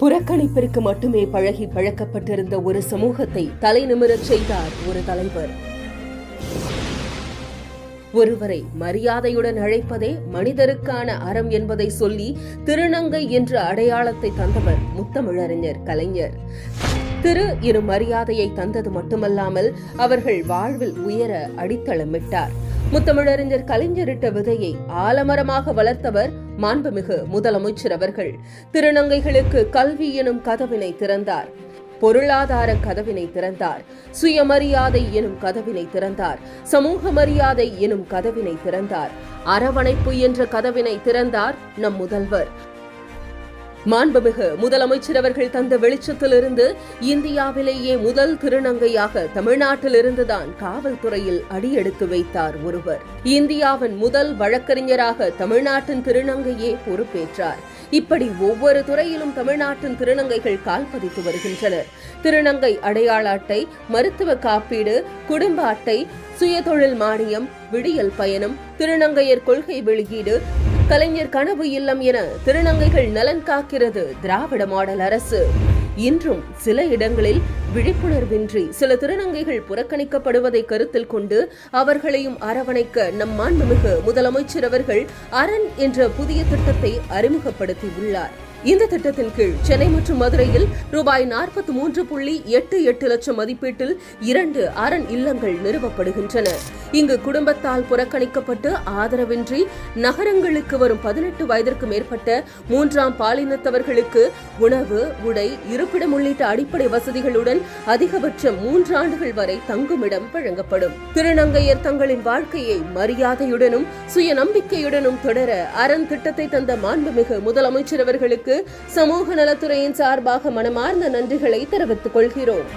புறக்கணிப்பிற்கு மட்டுமே பழகி பழக்கப்பட்டிருந்த ஒரு சமூகத்தை தலைநிமிரச் செய்தார் ஒரு தலைவர். ஒருவரை மரியாதையுடன் அழைப்பதே மனிதருக்கான அறம் என்பதை சொல்லி திருநங்கை என்ற அடையாளத்தை தந்தவர் முத்தமிழறிஞர் கலைஞர். திரு எனும் மரியாதையை தந்தது மட்டுமல்லாமல் அவர்கள் வாழ்வில் உயர அடித்தளமிட்டார். முத்தமிழறிஞர் கலைஞரிட்ட விதையை ஆலமரமாக வளர்த்தவர் மாண்புமிகு முதலமைச்சர் அவர்கள். திருநங்கைகளுக்கு கல்வி எனும் கதவினை திறந்தார், பொருளாதார கதவினை திறந்தார், சுயமரியாதை எனும் கதவினை திறந்தார், சமூக மரியாதை எனும் கதவினை திறந்தார், அரவணைப்பு என்ற கதவினை திறந்தார் நம் முதல்வர். மாண்புமிகு முதலமைச்சர் அவர்கள் தந்த வெளிச்சத்திலிருந்து இந்தியாவிலேயே முதல் திருநங்கையாக தமிழ்நாட்டிலிருந்துதான் காவல்துறையில் அடியெடுத்து வைத்தார் ஒருவர். இந்தியாவின் முதல் வழக்கறிஞராக தமிழ்நாட்டின் திருநங்கையே பொறுப்பேற்றார். இப்படி ஒவ்வொரு துறையிலும் தமிழ்நாட்டின் திருநங்கைகள் கால்பதித்து வருகின்றனர். திருநங்கை அடையாள அட்டை, மருத்துவ காப்பீடு, குடும்ப அட்டை, சுயதொழில் மானியம், விடியல் பயணம், திருநங்கையர் கொள்கை வெளியீடு, கலைஞர் கனவு இல்லம் என திருநங்கைகள் நலன் காக்கிறது திராவிட மாடல் அரசு. இன்றும் சில இடங்களில் விழிப்புணர்வின்றி சில திருநங்கைகள் புறக்கணிக்கப்படுவதை கருத்தில் கொண்டு அவர்களையும் அரவணைக்க நம் மாண்புமிகு முதலமைச்சர் அவர்கள் அரண் என்ற புதிய திட்டத்தை அறிமுகப்படுத்தியுள்ளார். இந்த திட்டத்தின் கீழ் சென்னை மற்றும் மதுரையில் ரூபாய் 43.88 லட்சம் மதிப்பீட்டில் 2 அரண் இல்லங்கள் நிறுவப்படுகின்றன. இங்கு குடும்பத்தால் புறக்கணிக்கப்பட்டு ஆதரவின்றி நகரங்களுக்கு வரும் 18 வயதிற்கு மேற்பட்ட 3ஆம் பாலினத்தவர்களுக்கு உணவு, உடை, இருப்பிடம் உள்ளிட்ட அடிப்படை வசதிகளுடன் அதிகபட்சம் 3 ஆண்டுகள் வரை தங்குமிடம் வழங்கப்படும். திருநங்கையர் தங்களின் வாழ்க்கையை மரியாதையுடனும் சுய நம்பிக்கையுடனும் தொடர அரண் திட்டத்தை தந்த மாண்புமிகு முதலமைச்சர் அவர்களுக்கு சமூக நலத்துறையின் சார்பாக மனமார்ந்த நன்றிகளை தெரிவித்துக் கொள்கிறோம்.